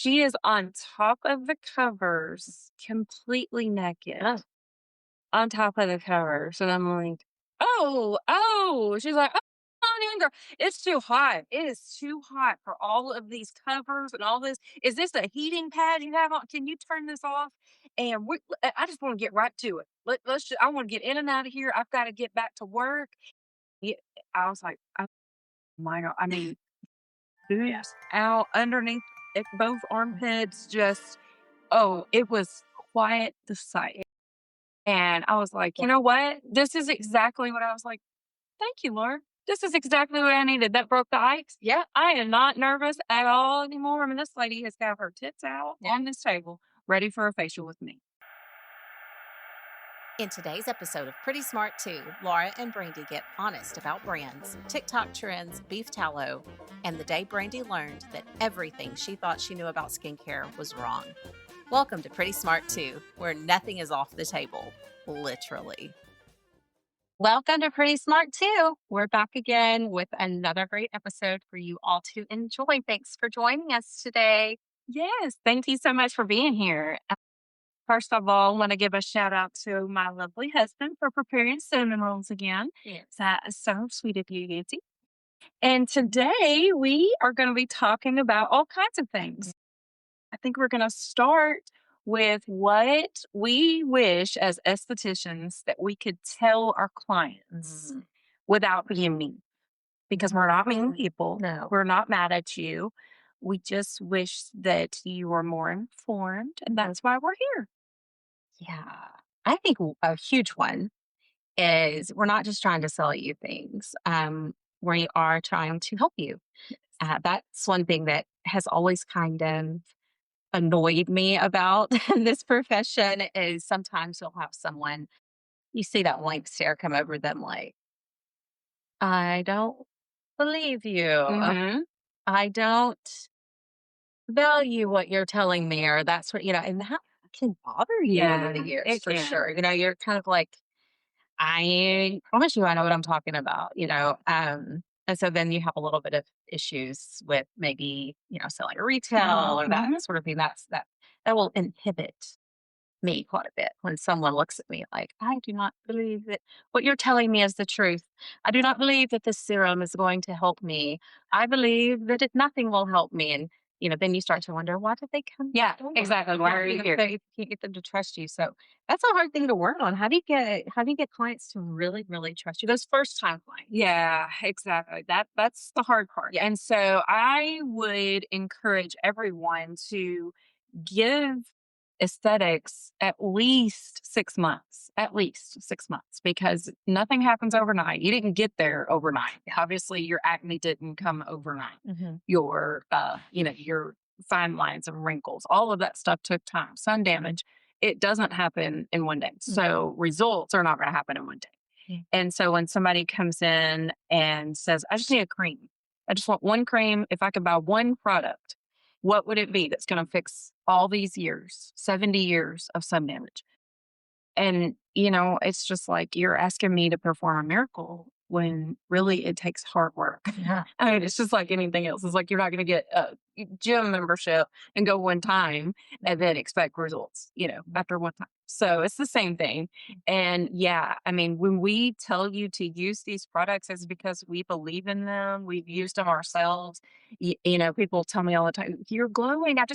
she is on top of the covers, completely naked Oh, on top of the covers. And I'm like, oh, oh. She's like, oh, come on in, girl. It's too hot. It is too hot for all of these covers and all this. Is this a heating pad you have on? Can you turn this off? And I just want to get right to it. I want to get in and out of here. I've got to get back to work. Yeah, I was like, oh my God. I mean, yeah. boobs out underneath both armpits, just, oh, it was quite the sight. And I was like, you Yeah. know what? This is exactly what I was like, thank you, Lord. This is exactly what I needed. That broke the ice. Yeah. I am not nervous at all anymore. I mean, this lady has got her tits out Yeah. on this table, ready for a facial with me. In today's episode of Pretty Smart 2, Laura and Brandy get honest about brands, TikTok trends, beef tallow, and the day Brandy learned that everything she thought she knew about skincare was wrong. Welcome to Pretty Smart 2, where nothing is off the table, literally. Welcome to Pretty Smart too. We're back again with another great episode for you all to enjoy. Thanks for joining us today. Yes, thank you so much for being here. First of all, I want to give a shout out to my lovely husband for preparing cinnamon rolls again. Yes. That is so sweet of you, Nancy. And today we are going to be talking about all kinds of things. I think we're going to start with what we wish as estheticians that we could tell our clients without being mean. Because we're not mean people. No. We're not mad at you. We just wish that you were more informed, and that's why we're here. Yeah. I think a huge one is we're not just trying to sell you things. We are trying to help you. That's one thing that has always kind of annoyed me about this profession is sometimes you'll have someone, you see that blank stare come over them like, I don't believe you. Mm-hmm. I don't value what you're telling me, or that's what, and that can bother you over the years it for can. sure. You're kind of like, I promise you I know what I'm talking about. And so then you have a little bit of issues with maybe, selling retail or that Mhm. sort of thing. That will inhibit me quite a bit when someone looks at me like, I do not believe that what you're telling me is the truth. I do not believe that this serum is going to help me. I believe that nothing will help me. And, then you start to wonder, why did they come? Yeah, exactly. Why are you If here? you can't get them to trust you. So that's a hard thing to work on. How do you get clients to really, really trust you? Those first time clients. Yeah, exactly. That's the hard part. Yeah. And so I would encourage everyone to give aesthetics at least 6 months, because nothing happens overnight. You didn't get there overnight. Obviously, your acne didn't come overnight. Mhm. Your fine lines and wrinkles, all of that stuff took time. Sun damage, it doesn't happen in one day. So results are not going to happen in one day. Yeah. And so when somebody comes in and says, I just need a cream, I just want one cream. If I could buy one product, what would it be that's going to fix all these years, 70 years of sun damage? And, it's just like you're asking me to perform a miracle when really it takes hard work. Yeah. I mean, it's just like anything else. It's like you're not going to get a gym membership and go one time and then expect results, after one time. So it's the same thing. And yeah, I mean, when we tell you to use these products, it's because we believe in them. We've used them ourselves. People tell me all the time, you're glowing. I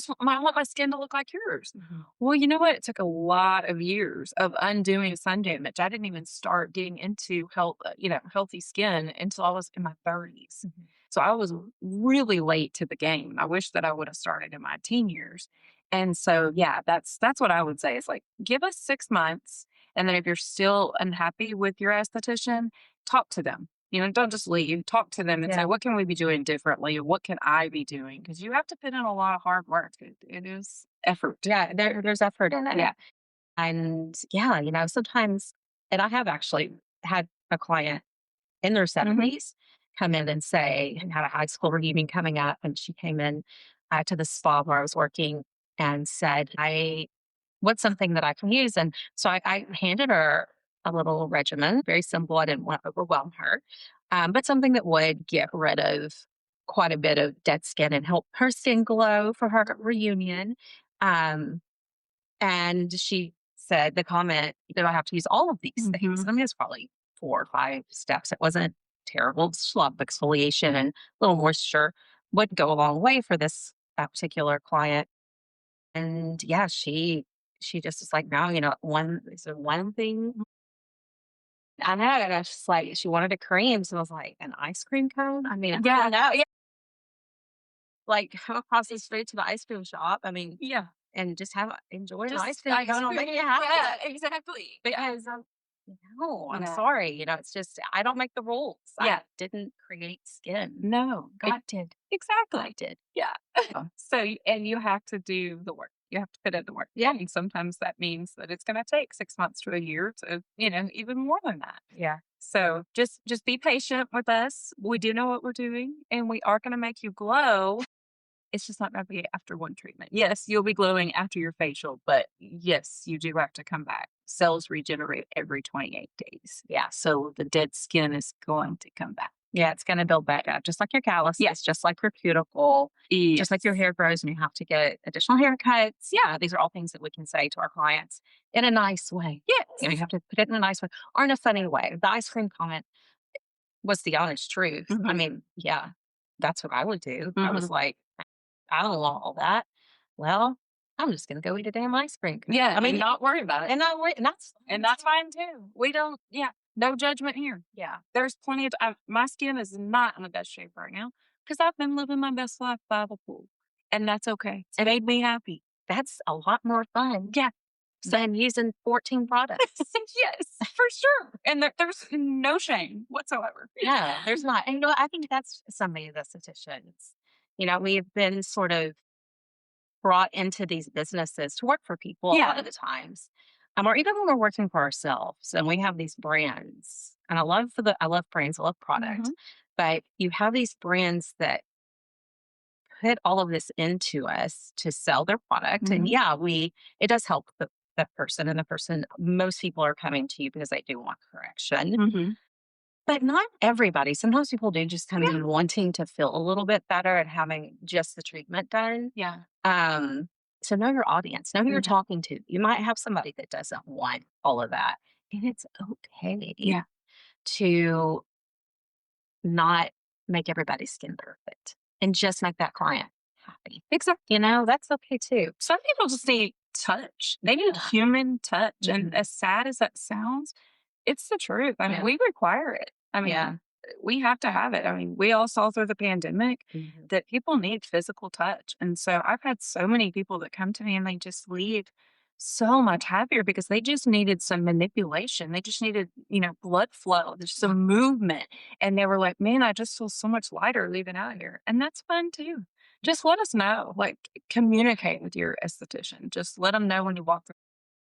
want my skin to look like yours. Mhm. Well, you know what? It took a lot of years of undoing sun damage. I didn't even start getting into healthy skin until I was in my 30s. Mhm. So I was really late to the game. I wish that I would have started in my teen years. And so, yeah, that's what I would say is like, give us 6 months. And then if you're still unhappy with your esthetician, talk to them. Don't just leave. Talk to them and say, Yeah. what can we be doing differently? What can I be doing? Because you have to put in a lot of hard work. It is effort. Yeah, there's effort in it. Yeah. And yeah, sometimes, and I have actually had a client in their Mhm. 70s come in and say, and had a high school reunion coming up. And she came in to the spa where I was working and said, what's something that I can use? And so I handed her a little regimen, very simple. I didn't want to overwhelm her, but something that would get rid of quite a bit of dead skin and help her skin glow for her reunion. Um, and she said the comment that I have to use all of these things. Mhm. I mean, it's probably 4 or 5 steps. It wasn't terrible. Just a lot of exfoliation and a little moisture would go a long way for this that particular client. And yeah, she just was like, no, one is there one thing I know. And I was just like, she wanted a cream. So I was like, an ice cream cone? I mean, I Yeah. don't know. Yeah. Like come across the street to the ice cream shop. I mean, Yeah. enjoy an ice Just cream ice cone. I'll make cream. you happy. Yeah, exactly. Because no, I'm Yeah. sorry. It's just I don't make the rules. I Yeah. didn't create skin. No, It, God did. God Exactly. did. Yeah. So, and you have to do the work. You have to put in the work. Yeah. And sometimes that means that it's going to take 6 months to a year to, even more than that. Yeah. So just be patient with us. We do know what we're doing and we are going to make you glow. It's just not gonna be after one treatment. Yes, you'll be glowing after your facial, but yes, you do have to come back. Cells regenerate every 28 days. Yeah, so the dead skin is going to come back. Yeah, it's going to build back up, just like your Yeah. calluses, just like your cuticle, just like your Yes. hair grows and you have to get additional haircuts. Yeah, these are all things that we can say to our clients in a nice way. You Yes. have to put it in a nice way or in a funny way. The ice cream comment was the honest truth. I Mhm. mean, yeah, that's what I would do. I was Mhm. like, I don't want all that. Well, I'm just going to go eat a damn ice cream cone. Yeah, I and mean, not worry about it. and not wait, and that's And that's fine too. We don't yeah, no judgment here. yeah, There's plenty of my skin is not in the best shape right now because 'cause I've been living my best life by the pool, and that's okay. It made me happy. that's a lot more fun Yeah. So than using 14 products. yes, for sure, and there's no shame whatsoever. No, there's not. And I think that's somebody of the estheticians. We've been sort of brought into these businesses to work for people a lot Yeah. of the times. Or even when we're working for ourselves and we have these brands. And I love brands, I love product. Mhm, But you have these brands that put all of this into us to sell their product. And mhm, yeah, it does help the person and the person. Most people are coming to you because they do want correction. mhm. But not everybody. Sometimes people do just come Yeah, in wanting to feel a little bit better and having just the treatment done. yeah. Um, so know your audience, know who you're Mhm. talking to. You might have somebody that doesn't want all of that. And it's okay Yeah, to not make everybody's skin perfect and just make that client happy. exactly. That's okay too. Some people just need touch. They need Yeah. human touch, and Mhm. as sad as that sounds, it's the truth. I mean, Yeah. we require it. I Yeah. mean, we have to have it. I mean, we all saw through the pandemic Mhm. that people need physical touch. And so I've had so many people that come to me and they just leave so much happier because they just needed some manipulation. They just needed, blood flow, there's some movement. And they were like, man, I just feel so much lighter leaving out here. And that's fun too. Just let us know, like communicate with your esthetician. Just let them know when you walk through.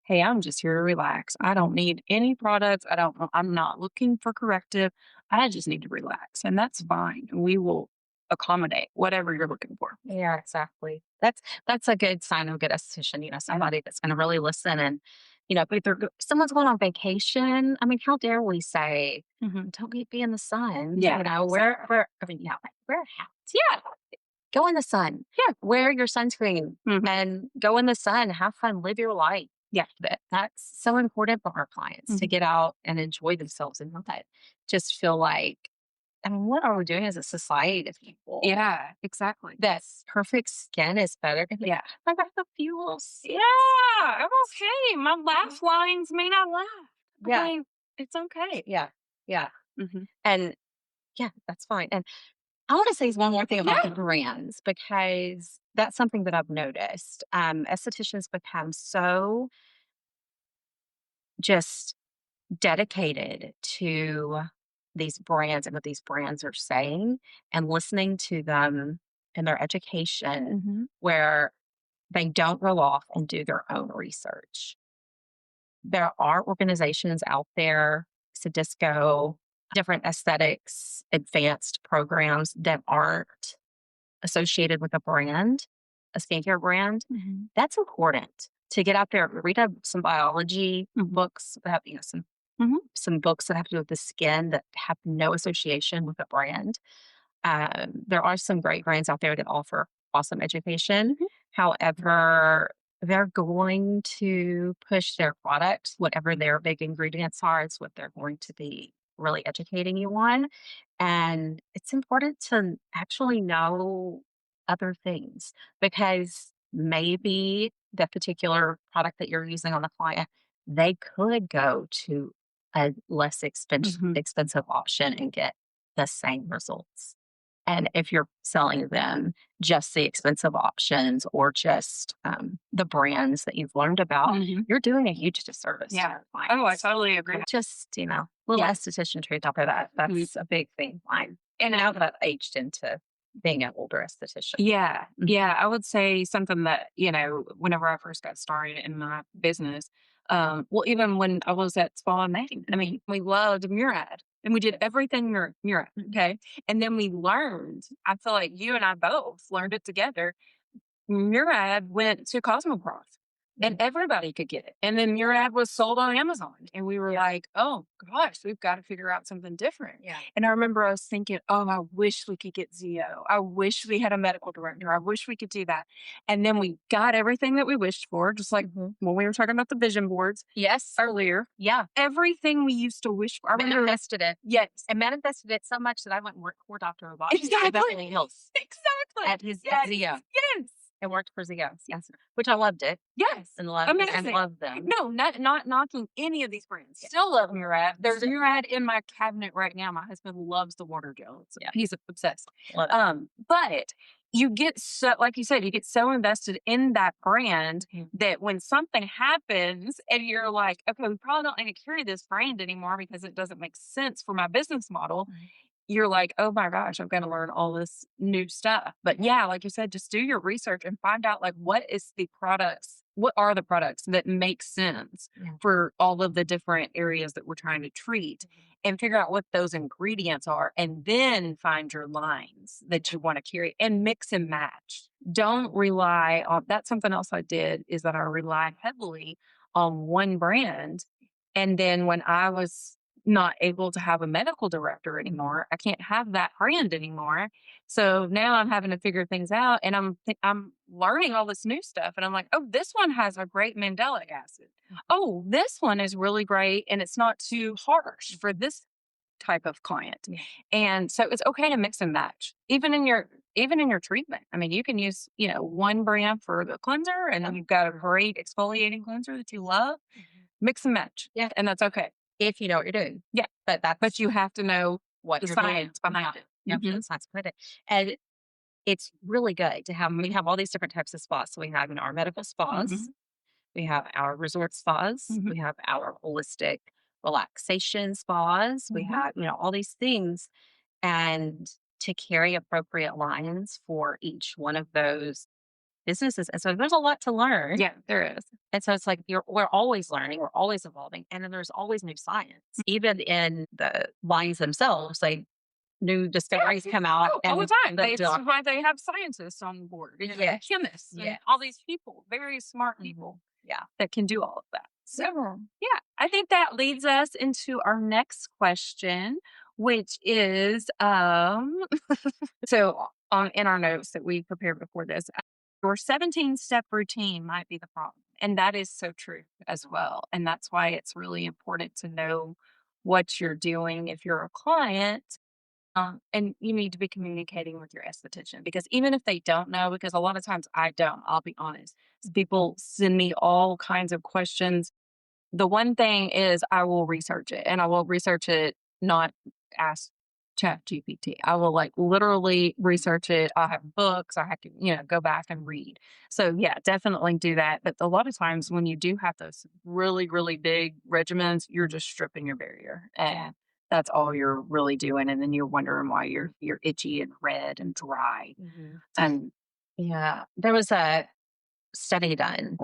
Hey, I'm just here to relax. I don't need any products. I'm not looking for corrective. I just need to relax. And that's fine. We will accommodate whatever you're looking for. Yeah, exactly. That's a good sign of a good esthetician, somebody that's gonna really listen and, if someone's going on vacation, I mean, how dare we say, Hmm. don't be in the sun, Yeah. Exactly. wear a hat. Yeah. Go in the sun. Yeah. Wear your sunscreen Mhm. and go in the sun, have fun, live your life. Yeah. That's so important for our clients to Mhm. get out and enjoy themselves and not just feel like, I mean, what are we doing as a society to people? Yeah, exactly. That perfect skin is better. Yeah. I got the fuels. Yeah. I'm okay. My laugh lines may not laugh. Yeah, Okay. It's okay. yeah, yeah. Hmm. And yeah, that's fine. And I want to say one more thing about the Yeah. brands because that's something that I've noticed. Estheticians become so just dedicated to these brands and what these brands are saying and listening to them in their education Hmm. where they don't go off and do their own research. There are organizations out there, Sadisco, different aesthetics, advanced programs that aren't associated with a brand, a skincare brand. Hmm. That's important to get out there, read up some biology Hmm. books that have, Hmm. some books that have to do with the skin that have no association with a brand. There are some great brands out there that offer awesome education. Mhm. However, they're going to push their products, whatever their big ingredients are, is what they're going to be really educating you on. And it's important to actually know other things because maybe the particular product that you're using on the client, they could go to a less Mhm. expensive option and get the same results. And if you're selling them just the expensive options or just the brands that you've learned about, Mhm. you're doing a huge disservice to Yeah. your Oh, I clients. totally agree. Just, little Yeah. esthetician truth out there that Mhm. that's a big thing. Mine. And now that I've aged into being an older esthetician. Yeah. Mhm. Yeah. I would say something that, whenever I first got started in my business, well, even when I was at Spa and Main, I mean, we loved Murad and we did everything Murad. Okay. And then we learned, I feel like you and I both learned it together. Murad went to Cosmoprof and Mhm. everybody could get it. And then Murad was sold on Amazon. And we were like, oh gosh, we've got to figure out something different. Yeah. And I remember I was thinking, oh, I wish we could get Zio. I wish we had a medical director. I wish we could do that. And then we got everything that we wished for, just like Mhm. when we were talking about the vision boards Yes. earlier. Yeah. Everything we used to wish for. I remember, Manifested it. yes, And manifested it so much that I went and worked for Dr. Robots in exactly. Beverly Hills Exactly. at his at Yes. Zio. Yes. And worked for Zio. Yes. Which I loved it Yes. and Amazing. loved them. No, not knocking any of these brands. Yeah. Still love Murad. There's Murad in my cabinet right now. My husband loves the water gel. So Yeah. he's obsessed. Love it. But you get so, like you said, you get so invested in that brand Mhm. that when something happens and you're like, okay, we probably don't need to carry this brand anymore because it doesn't make sense for my business model, Right. you're like, "Oh my gosh, I've gotta learn all this new stuff." But yeah, like you said, just do your research and find out like what are the products that make sense Yeah. for all of the different areas that we're trying to treat and figure out what those ingredients are and then find your lines that you wanna carry and mix and match. Don't rely on that's something else I did is that I relied heavily on one brand, and then when I was not able to have a medical director anymore. I can't have that brand anymore. So now I'm having to figure things out and I'm learning all this new stuff and I'm like, "Oh, this one has a great mandelic acid. Oh, this one is really great and it's not too harsh for this type of client." Yeah. And so it's okay to mix and match even in your treatment. I mean, you can use, one brand for the cleanser and then you've got a great exfoliating cleanser that you love. Mhm. Mix and match. Yeah. And that's okay. If you know what you're doing. Yeah. But But that's you have to know what the you're doing. science behind it. Yeah, Mhm. that's science behind it. And it's really good to have we have all these different types of spas. So we have, our medical spas, Mhm. we have our resort spas, Mhm. we have our holistic relaxation spas, we Mhm. have, all these things. And to carry appropriate lines for each one of those businesses. And so there's a lot to learn. Yeah, there is. And so it's like we're always learning, we're always evolving, and then there's always new science. Even in the lines themselves, like new discoveries come out Oh, all the and time. That's why they have scientists on board, yes, chemists, and yes. all these people, very smart Mhm. people Yeah. that can do all of that. So, Yeah. yeah, I think that leads us into our next question, which is so on in our notes that we prepared before this, your 17-step routine might be the problem. And that is so true as well. And that's why it's really important to know what you're doing if you're a client. And you need to be communicating with your esthetician because even if they don't know, because a lot of times I don't, I'll be honest. People send me all kinds of questions. The one thing is I will research it and I will research it, not ask Chat GPT. I will like literally research it. I have books. I have to, go back and read. So yeah, definitely do that. But a lot of times when you do have those really, really big regimens, you're just stripping your barrier. And that's all you're really doing. And then you're wondering why you're itchy and red and dry. Mhm. And Yeah. There was a study done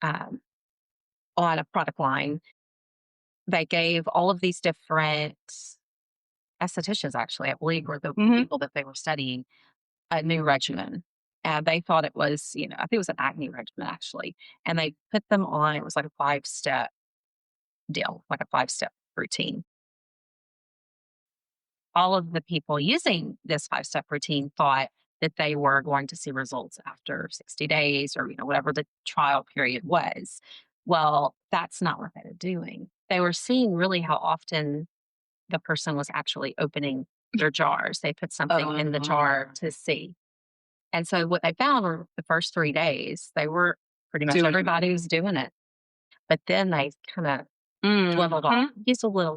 um, on a product line that gave all of these different estheticians, actually, I believe, were the mhm. people that they were studying a new regimen. And they thought it was, I think it was an acne regimen actually. And they put them on, it was like a 5-step deal, like a 5-step routine. all of the people using this 5-step routine thought that they were going to see results after 60 days or, whatever the trial period was. Well, that's not what they were doing. They were seeing really how often the person was actually opening their jars. They put something in the jar to see. And so what they found were the first 3 days, they were pretty much everybody was doing it. But then they kinda dwindled off, used a little,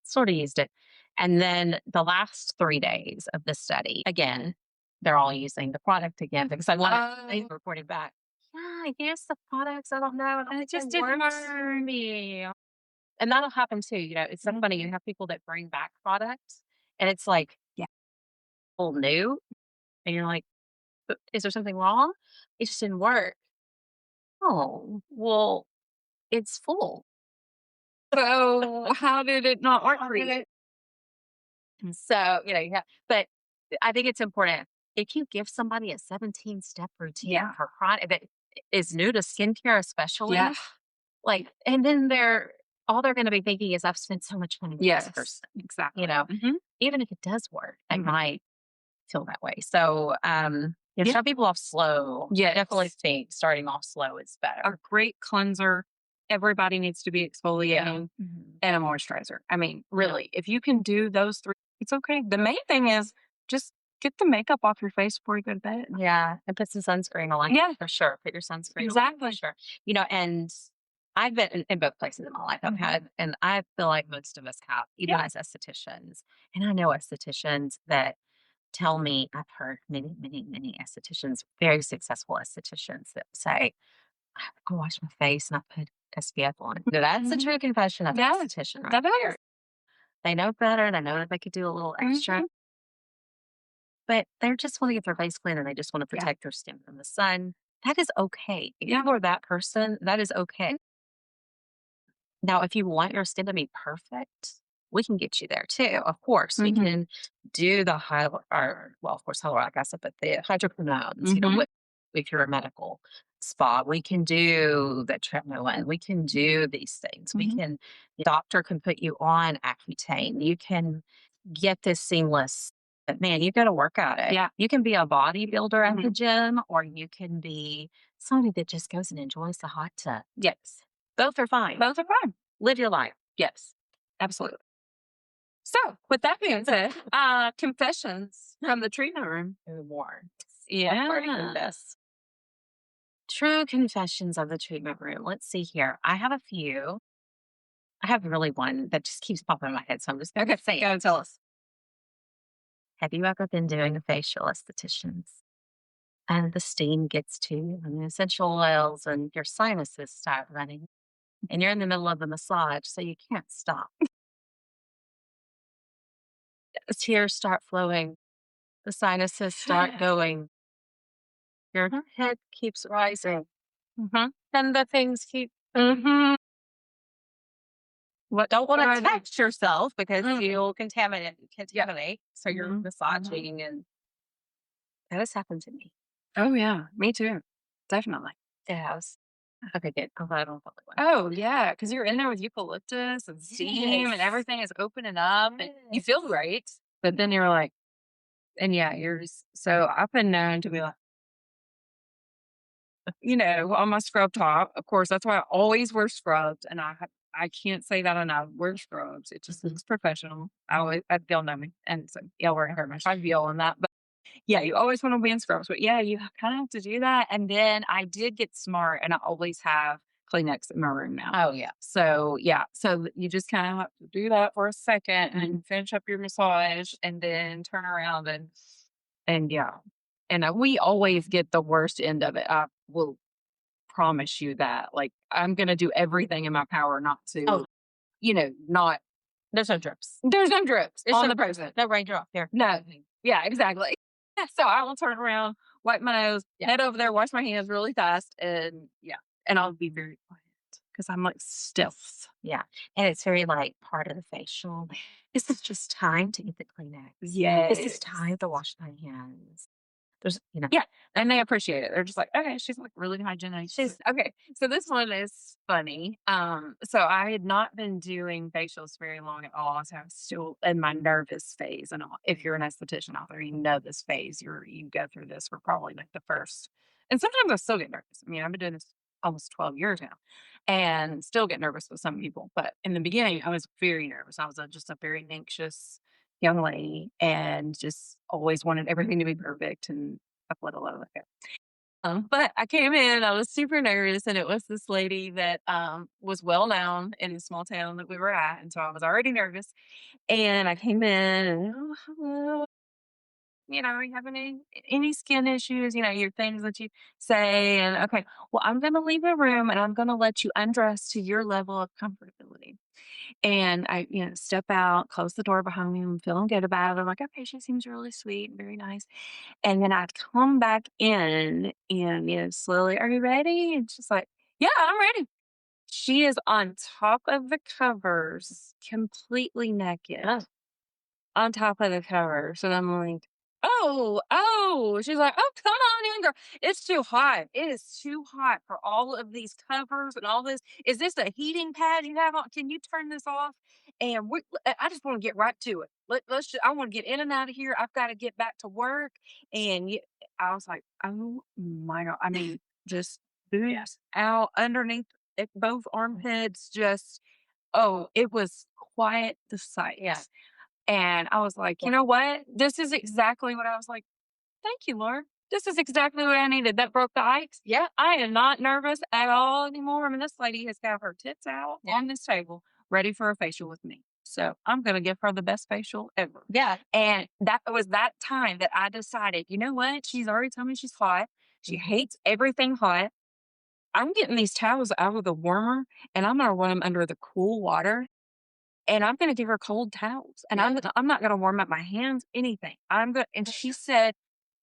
sort of used it. And then the last 3 days of the study, again, they're all using the product again because I wanted they reported back, "Yeah, I used the products, I don't know, I don't And it think they just didn't worked for work. me." And that'll happen too, it's so funny, you have people that bring back products, and it's like, Yeah. "Well, new," and you're like, Is there something wrong?" "It just didn't work." "Oh, well, it's full." So, how did it not work for you? So, but I think it's important if you give somebody a 17-step routine Yeah. for chronic that is new to skincare, especially, Yeah. like, and then all they're going to be thinking is, I've spent so much money with this Yes. person, you Exactly. know, Mhm. even if it does work, they Mhm. might feel that way. So, Yeah. start people off slow. I definitely Yes. think starting off slow is A better. great cleanser. Everybody needs to be exfoliating Mhm. and a moisturizer. I mean, really, if you can do those 3, it's okay. The main thing is just get the makeup off your face before you go to bed. Yeah, and put some sunscreen on, Yeah, for sure. Put your sunscreen on for exactly. sure. And I've been in both places in my life. And I feel like most of us have, even Yeah. as estheticians. And I know estheticians that tell me, I've heard many, many, many estheticians, very successful estheticians that say, I wash my face and I put SPF on. Now, that's a Mhm. true confession of an Yeah, esthetician right that there. is. They know better. They know that they could do a little extra. Mhm. But they just wanna get their face clean and they just wanna Yeah. protect their skin from the sun. That is okay. If Yeah. you are that person, that is okay. Now, if you want your skin to be perfect, we can get you there too. Of course, we Mhm. can do the of course, hyaluronic acid, but the hydroquinones, Mhm. if you're a medical spa, we can do the tretinoin, we can do these things. Mhm. The doctor can put you on Accutane. You can get this seamless. But man, you got to work at it. Yeah. You can be a bodybuilder at the Mhm. gym, or you can be somebody that just goes and enjoys the hot tub. Yes. Both are fine. Both are fine. Live your life. Yes. Absolutely. So, with that being said, confessions from the treatment room. Who more? Party Yeah. confess. True confessions of the treatment room. Let's see here. I have a few. I have really one that just keeps popping in my head, so I'm just Okay. gonna say Go it. tell us. Have you ever been doing a facial, estheticians, and the steam gets to you, and the essential oils, and your sinuses start running, and you're in the middle of the massage, so you can't stop. The tears start flowing. The sinuses start going. Your head keeps rising, Mhm. and the things keep. Mhm. What don't want to Right. touch yourself because Mm. you'll contaminate. So you're Mhm. Mhm. massaging, and that has happened to me. Oh, yeah. Me too. Definitely. It has. Okay, good. I'm glad I don't feel like one. Oh, yeah, because 'cause you're in there with eucalyptus and steam and Yes. everything is opening up and you Yes. feel great, but then you're like and yeah, you're just so I've been known to be like, on my scrub top, of course, that's why I always wear scrubs, and I can't say that enough, wear scrubs, it just looks professional. They'll know me, and so, yeah, we're very much I feel on that, but yeah, you always wanna be in scrubs, but yeah, you kinda have to do that, and then I did get smart, and I always have Kleenex in my room now. Oh yeah. So, yeah, so you just kinda have to do that for a second and finish up your massage and then turn around and yeah. And, we always get the worst end of it, I will promise you that, like, I'm gonna do everything in my power not Oh, to, not there's no drips. there's no drips There's on no the person. no raindrop here. No. Yeah, exactly. So I will turn around, wipe my nose, Yeah. head over there, wash my hands really fast, and yeah, and I'll be very quiet because 'cause I'm, like, stiff. Yeah. And it's very like part of the facial. This is just time to get the Kleenex. This is Yes. time to wash my hands. There's, Yeah, and they appreciate it. They're just like, "Okay, she's, like, really hygienic." She's okay, so this one is funny. So I had not been doing facials very long at all, so I was still in my nervous phase and all. If you're an esthetician out there, you know this phase. You go through this for probably, like, the first and sometimes I still get nervous. I mean, I've been doing this almost 12 years now and still get nervous with some people, but in the beginning, I was very nervous. I was, just a very anxious young lady and just always wanted everything to be perfect and let alone like it. But I came in, I was super nervous, and it was this lady that was well known in the small town that we were at. And so I was already nervous. And I came in and oh, hello. Are you having any skin issues? Your things that you say. And okay, well, I'm gonna leave the room and I'm gonna let you undress to your level of comfortability. And I, step out, close the door behind me. I'm feeling good about it. I'm like, okay, she seems really sweet and very nice. And then I'd come back in and, slowly, are you ready? And she's like, yeah, I'm ready. She is on top of the covers, completely naked on top of the covers. And I'm like, oh, oh. She's like, oh, come on in, girl. It's too hot. It is too hot for all of these covers and all this. Is this a heating pad you have on? Can you turn this off? And I just want to get right to it. I want to get in and out of here. I've got to get back to work. And I was like, oh my God. I mean, just boobs out underneath both armpits. Just, oh, it was quite the sight. Yeah. And I was like, "You know what? This is exactly what I was like, thank you, Lord. This is exactly what I needed. That broke the ice. Yeah, I am not nervous at all anymore. I mean, this lady has got her tits out on this table, ready for a facial with me. So I'm going to give her the best facial ever. Yeah. And that was that time that I decided, you know what? She's already told me she's hot. She hates everything hot. I'm getting these towels out of the warmer and I'm going to run them under the cool water and I'm gonna give her cold towels, and I'm not gonna warm up my hands, anything. I'm gonna and she said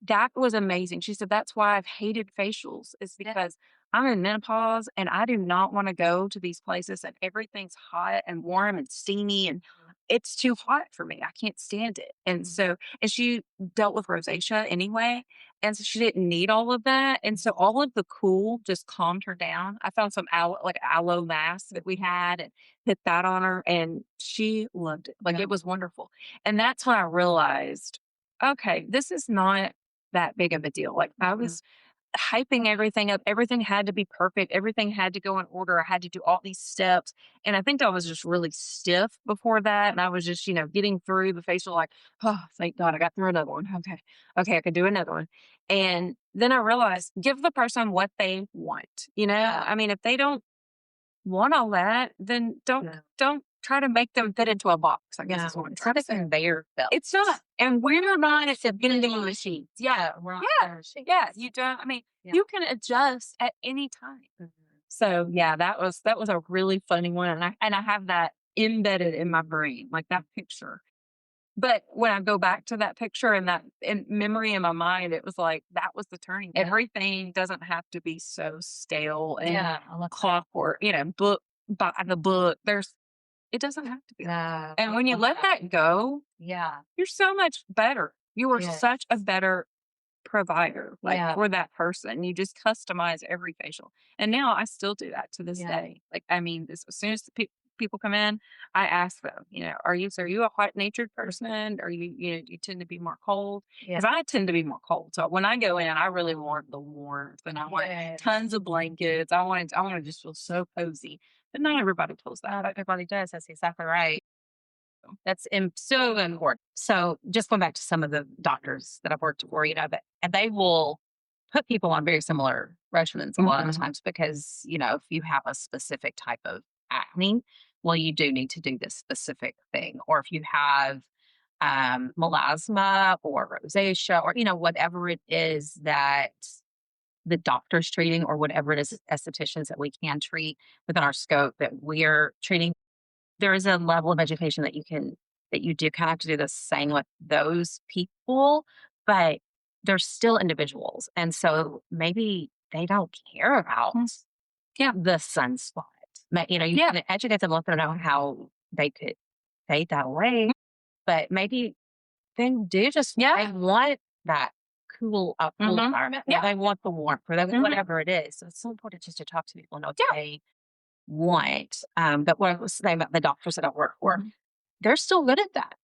that was amazing. She said, "That's why I've hated facials is because I'm in menopause and I do not wanna go to these places and everything's hot and warm and steamy, and it's too hot for me. I can't stand it." And so and she dealt with rosacea anyway, and so she didn't need all of that, and so all of the cool just calmed her down. I found some aloe mask that we had and hit that on her, and she loved it. Like, it was wonderful. And that's when I realized, okay, this is not that big of a deal. Like, I was hyping everything up. Everything had to be perfect. Everything had to go in order. I had to do all these steps. And I think I was just really stiff before that. And I was just, getting through the facial like, oh, thank God I got through another one. Okay. Okay. I could do another one. And then I realized give the person what they want. I mean, if they don't want all that, then don't try to make them fit into a box, I guess is what I'm trying to say. conveyor belt. It's not, and we're not at the vending machines. Yeah, We're on yeah, yeah, you don't I mean, you can adjust at any time. So, yeah, that was a really funny one, and I have that embedded in my brain, like that picture. But when I go back to that picture and that in memory in my mind, it was like that was the turning. Everything doesn't have to be so stale and I love clockwork, book by the book. It doesn't have to be. And when you let that go, yeah. you're so much better. You are Yes. such a better provider, like, Yeah. for that person. You just customize every facial. And now I still do that to this Yeah. day. Like, I mean, as soon as the people come in, I ask them, are you a hot natured person? Or do you tend to be more cold? Yeah. Because I tend to be more cold. So when I go in, I really want the warmth and I want Yes. tons of blankets. I want to just feel so cozy. But not everybody pulls that. Not everybody does. That's exactly right. That's so important. So just going back to some of the doctors that I've worked for, and they will put people on very similar regimens a lot of times because, if you have a specific type of acne, well, you do need to do this specific thing. Or if you have melasma or rosacea or, whatever it is that the doctor's treating or whatever it is estheticians that we can treat within our scope that we're treating, there is a level of education that you do kind of have to do the same with those people, but they're still individuals. And so maybe they don't care about the sunspot. You can educate them, let them know how they could fade that away. But maybe they do just they want that cool Mhm. environment, or Yeah. they want the warmth, or they want Mhm. whatever it is. So it's so important just to talk to people and know what Yeah. they want. But what I was saying about the doctors that I work for, Mhm. they're still good at that.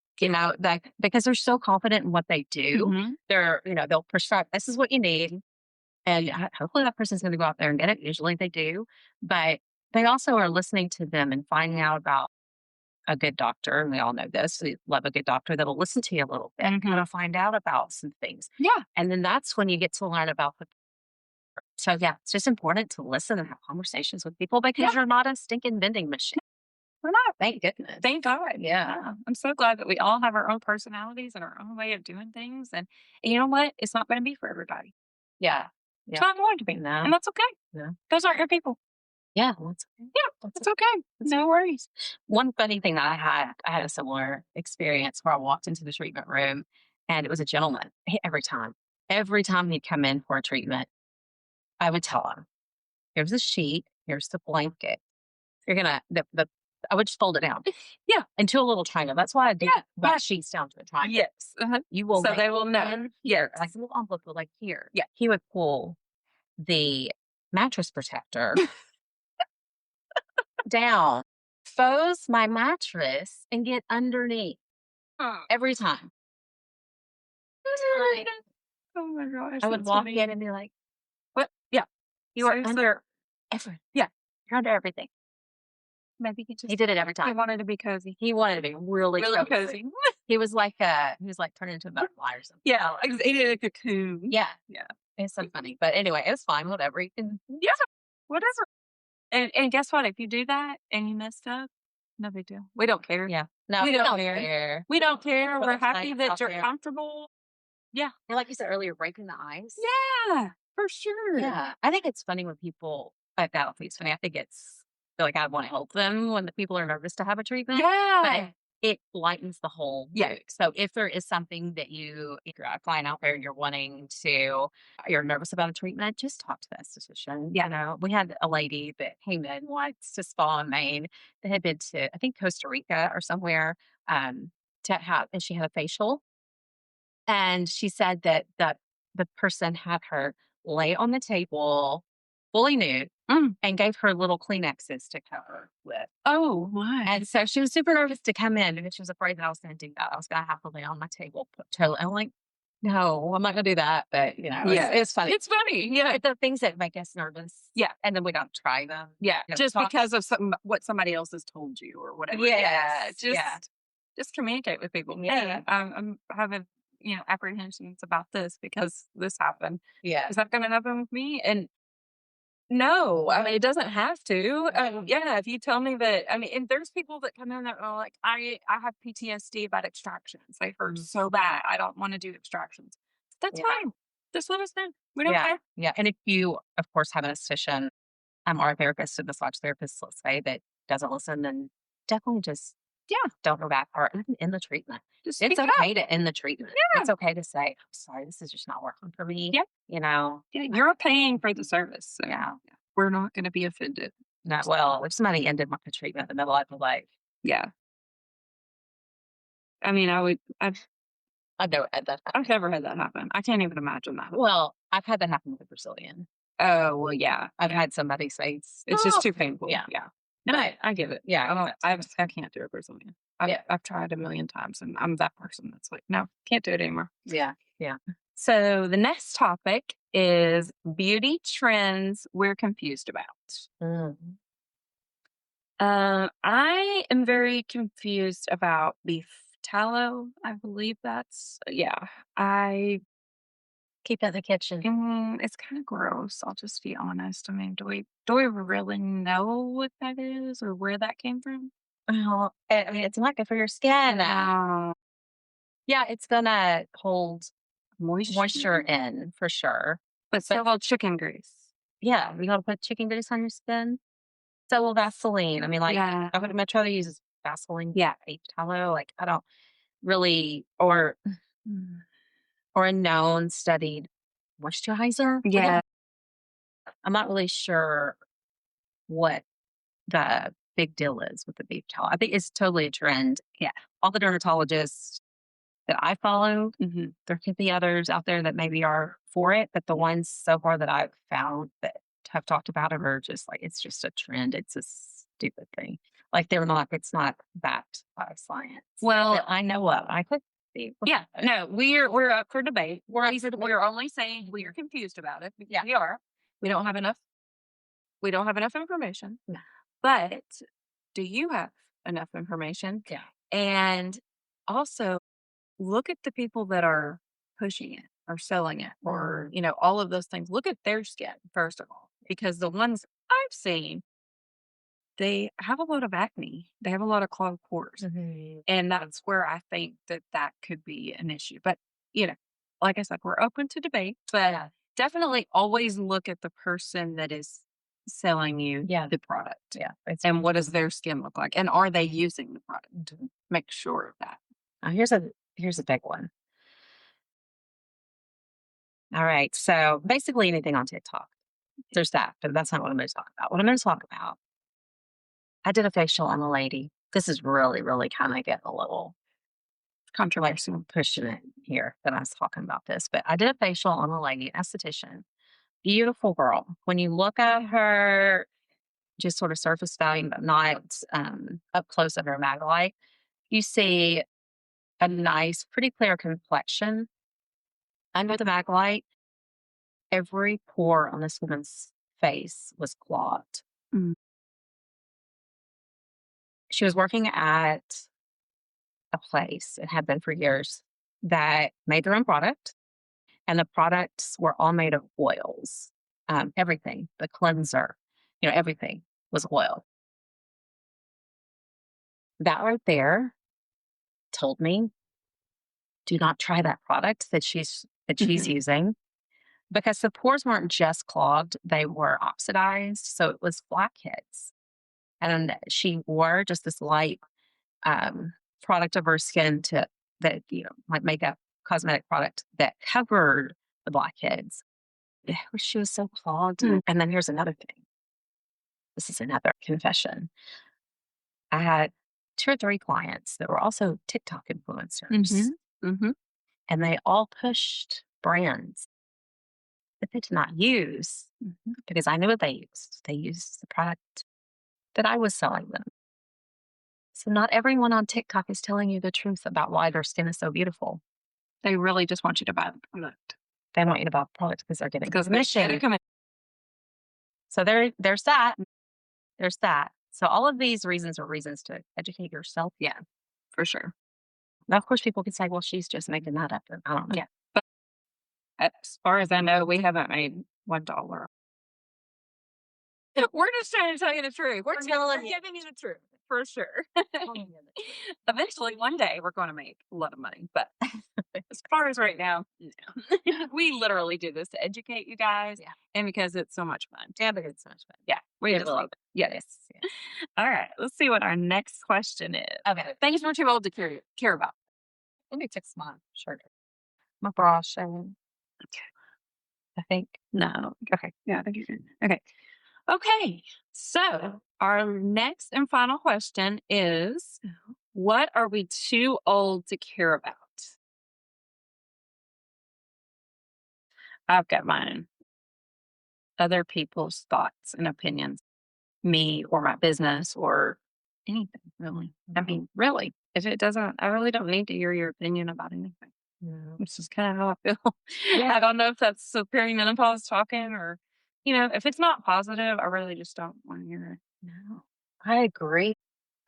Like because they're so confident in what they do, Mhm. they'll prescribe this is what you need, and hopefully that person's going to go out there and get it. Usually they do, but they also are listening to them and finding out about a good doctor. And we all know this. We love a good doctor that'll listen to you a little bit, kind Mhm. of find out about some things, Yeah. and then that's when you get to learn about the. So yeah, it's just important to listen and have conversations with people Yeah. because you're not a stinking vending machine. We're not. Thank goodness. Thank God. Yeah. Yeah. I'm so glad that we all have our own personalities and our own way of doing things. And you know what? It's not going to be for everybody. Yeah. It's Yeah. not going to be. No. And that's okay. No. Those aren't your people. Yeah. That's okay. Yeah. That's It's okay. That's No worries. one funny thing that I had a similar experience where I walked into the treatment room and it was a gentleman. Every time he'd come in for a treatment, I would tell him, here's the sheet, here's the blanket. You're gonna the I would just fold it down. Yeah, into a little triangle. That's why I do Yeah. my Yeah. sheets down to a triangle. Yes. Uh-huh. You will So lay they will know. in Yes. here, like a little envelope, like here. Yeah. He would pull the mattress protector down, expose my mattress, and get underneath Oh, every time. oh my gosh. I would That's walk funny. in and be like, What? Yeah. "You are Seriously. under everything. Yeah. You're under everything." Maybe He did it every he time. wanted to be cozy. He wanted to be really Really cozy. cozy. He was like turning into a butterfly or something. Yeah. He did a cocoon. Yeah, Yeah. it's so funny. But anyway, it was fine. Whatever. You can. Yeah. Whatever. And guess what? If you do that and you messed up, no big deal. We don't care. Yeah. No, We we don't don't care. care. We don't care. Put We're the happy science that out you're there. comfortable. Yeah. And like you said earlier, breaking the ice. Yeah. For sure. Yeah. I think it's funny when people. I don't think it's funny. I think it's feel like I want to help them when the people are nervous to have a treatment. But Yeah. it lightens the whole Yeah. mood. So if there is something that if you're a client out there, you're nervous about a treatment, just talk to the esthetician. Yeah. We had a lady that came in once to spa in Maine that had been to, I think, Costa Rica or somewhere and she had a facial. And she said that the person had her lay on the table, fully nude, Mm. and gave her little Kleenexes to cover with. Oh, my. And so she was super nervous to come in because she was afraid that I was going to do that. I was going to have to lay on my table. I'm like, no, I'm not going to do that. But, Yeah. it's funny. It's funny. Yeah. The things that make us nervous. Yeah. And then we don't try them. Yeah. Just talk. because of what somebody else has told you or whatever. Yes, Yeah. yeah. Just communicate with people. Yeah. Hey, I'm having, apprehensions about this because this happened. Yeah. Is that going to happen with me? And no, I mean, it doesn't have to. Yeah, if you tell me that, I mean, and there's people that come in that are like, I have PTSD about extractions. They hurt so bad. I don't want to do extractions. That's Yeah. fine. Just let us know. We don't Yeah. care. Yeah. And if you, of course, have an esthetician or a therapist, a massage therapist, let's say, that doesn't listen, then definitely just Yeah. don't go back or even in the treatment. Just It's speak it up. okay to end the treatment. Yeah. It's okay to say, I'm sorry, this is just not working for me. Yep. Yeah, you're paying for the service. So Yeah. we're not going to be offended. No, well, if somebody ended my treatment in the middle of my life, Yeah. I mean, I've never had that happen. I've never had that happen. I can't even imagine that. Well, I've had that happen with a Brazilian. Oh, well, yeah. I've had somebody say, It's just too painful. Yeah. Yeah. And I get it. Yeah. I can't do it personally. I've tried a million times and I'm that person that's like, no, can't do it anymore. Yeah. Yeah. So the next topic is beauty trends we're confused about. Mm. I am very confused about beef tallow. I believe that's, yeah. Keep it in the kitchen. It's kind of gross. I'll just be honest. I mean, do we really know what that is or where that came from? Well, I mean, it's not good for your skin. Yeah, it's gonna hold moisture in for sure. But still called chicken grease. Yeah, you gotta put chicken grease on your skin. So will Vaseline. I mean, like, Yeah. I would much rather use Vaseline. Yeah. Beef tallow. Like, I don't really, or a known studied moisturizer. Yeah. I'm not really sure what the big deal is with the beef tallow. I think it's totally a trend. Yeah. All the dermatologists that I follow. Mhm. There could be others out there that maybe are for it, but the ones so far that I've found that have talked about it are just like it's just a trend. It's a stupid thing. Like it's not backed by science Well, that I know of. I could be. yeah, no, we're up for debate. We're only saying we are confused about it because Yeah. we are. We don't have enough we don't have enough information. No. But do you have enough information? Yeah. And also look at the people that are pushing it or selling it or, all of those things. Look at their skin, first of all, because the ones I've seen, they have a lot of acne. They have a lot of clogged pores. Mhm. And that's where I think that that could be an issue. But, you know, like I said, we're open to debate, but Yeah. definitely always look at the person that is selling you Yeah. the product. Yeah. It's And what does their skin look like? And are they using the product? Make sure of that. here's a big one. All right. So basically anything on TikTok. There's that, but that's not what I'm going to talk about. What I'm going to talk about, I did a facial on a lady. This is really, really kind of getting a little controversial pushing it here that I was talking about this, but I did a facial on a lady, esthetician, beautiful girl. When you look at her, just sort of surface value, but not up close under a mag light, you see a nice, pretty clear complexion under the mag light. Every pore on this woman's face was clogged. Mm. She was working at a place, it had been for years, that made their own product, and the products were all made of oils. Everything, the cleanser, everything was oil. That right there told me, do not try that product that she's Mhm. using because the pores weren't just clogged, they were oxidized. So it was blackheads. And she wore just this light um, product of her skin to that, like makeup, cosmetic product that covered the blackheads. Yeah, she was so clogged. Mm. And then here's another thing. This is another confession. I had 2 or 3 clients that were also TikTok influencers, Mhm. Mhm. and they all pushed brands that they did not use Mhm. because I knew what they used. They used the product that I was selling them. So not everyone on TikTok is telling you the truth about why their skin is so beautiful. They really just want you to buy the product They want you to buy the product because they're getting because they get a commission. commission. So there's that. There's that. So all of these reasons are reasons to educate yourself. Yeah, for sure. Now, of course, people could say, "Well, she's just making that up." And I don't know. Yeah. But as far as I know, we haven't made $1. We're just trying to tell you the truth. We're giving you the truth for sure. Eventually, one day, we're going to make a lot of money. But as far as right now, no. We literally do this to educate you guys Yeah. and because it's so much fun. Yeah, but it's so much fun. Yeah. We It just really love it. Yes. is. All right. Let's see what our next question is. Okay. Things we're too old to care about. Let me text my shirt. My bra showing, I think. No. Okay. Yeah, I think you're good. Okay. Okay. So our next and final question is what are we too old to care about? I've got mine. Other people's thoughts and opinions, me or my business or anything really. I mean, really, if it doesn't, I really don't need to hear your opinion about anything. No. Which is kind of how I feel. Yeah. I don't know if that's so perimenopause talking or, if it's not positive, I really just don't want to hear it. No. I agree.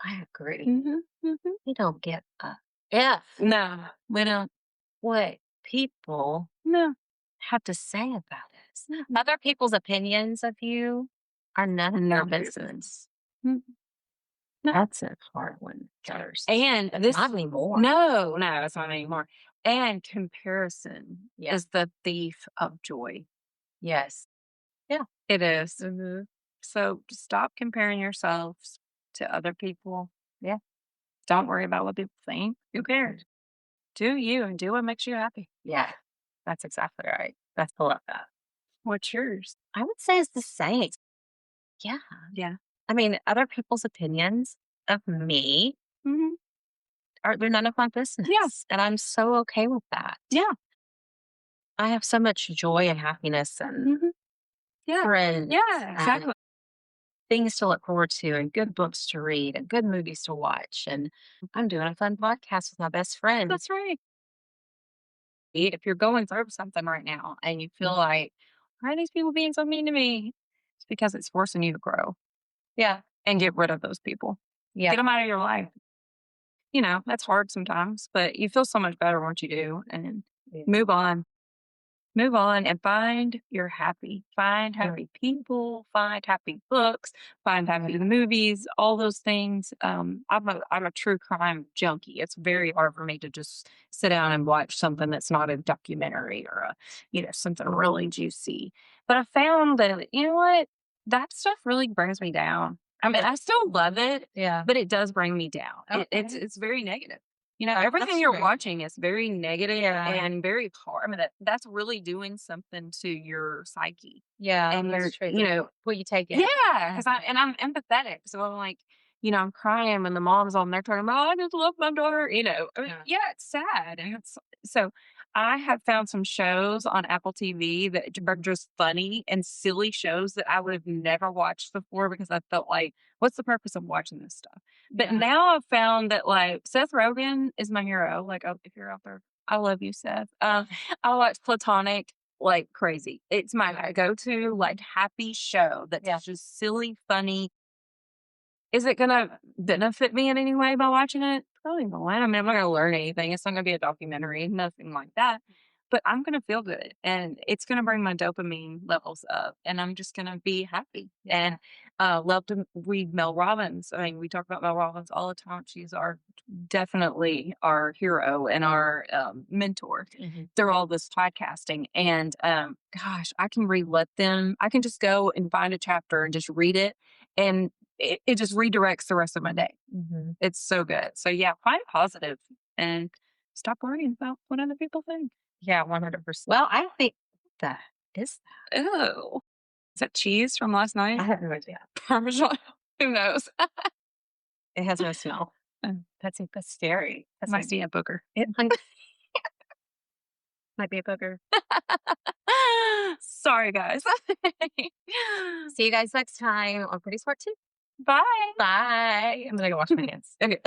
I agree. Mhm, mhm. We don't get a F No, we don't. what people No, have to say about us. no, Other people's opinions of you are none of none your of your business. mm, no. That's a hard one first. And this, Not anymore. no, it's not anymore. And comparison Yeah. is the thief of joy. Yes. Yeah. It is. Mhm. So stop comparing yourselves to other people. Yeah. Don't worry about what people think. Who cares? Do you and do what makes you happy. Yeah. That's exactly right. That's I love that. What's yours? I would say it's the same. Yeah. Yeah. I mean, other people's opinions of me Mhm. they're none of my Yeah, business. And I'm so okay with that. yeah, I have so much joy and happiness and mhm, yeah, friends yeah, and exactly. things to look forward to and good books to read and good movies to watch. And I'm doing a fun podcast with my best friend. That's right. If you're going through something right now and you feel like, why are these people being so mean to me? It's because it's forcing you to grow Yeah, and get rid of those people. Yeah. Get them out of your life. That's hard sometimes, but you feel so much better once you do, and Yeah. move on. Move on and find your happy. Find happy people, find happy books, find happy movies, all those things. I'm a true crime junkie. It's very hard for me to just sit down and watch something that's not a documentary or something really juicy. But I found that what that stuff really brings me down. I mean, I still love it, Yeah. but it does bring me down. It's very negative. Everything That's you're true. watching is very negative Yeah. and very hard. I mean, that's really doing something to your psyche. Yeah. And That's true. What you take in. yeah, because I'm empathetic, so I'm like, I'm crying when the mom's on there talking about, "Oh, I just love my daughter." I mean, Yeah. yeah, it's sad, and it's so. I have found some shows on Apple TV that are just funny and silly shows that I would have never watched before because I felt like, what's the purpose of watching this stuff? But Yeah. now I've found that like Seth Rogen is my hero. Like, oh, if you're out there, I love you, Seth. I watch Platonic like crazy. It's my go-to like happy show that's Yeah. just silly, funny. Is it gonna benefit me in any way by watching it? Probably not. I mean, I'm not gonna learn anything. It's not gonna be a documentary, nothing like that. But I'm gonna feel good and it's gonna bring my dopamine levels up and I'm just gonna be happy. And love to read Mel Robbins. I mean, we talk about Mel Robbins all the time. She's our definitely our hero and our mentor Mhm. through all this podcasting. And gosh, I can relet them. I can just go and find a chapter and just read it. And it just redirects the rest of my day. Mhm. It's so good. So yeah, find positive and stop worrying about what other people think. Yeah, 100%. Well, I think that is Ew. Is that cheese from last I night? have no idea. Parmesan? Who knows? It has no smell. That's scary. That's Might be a booger. it might be a booger. Sorry, guys. See you guys next time on Pretty Smart Too. Bye. Bye. I'm gonna go wash my hands. Okay.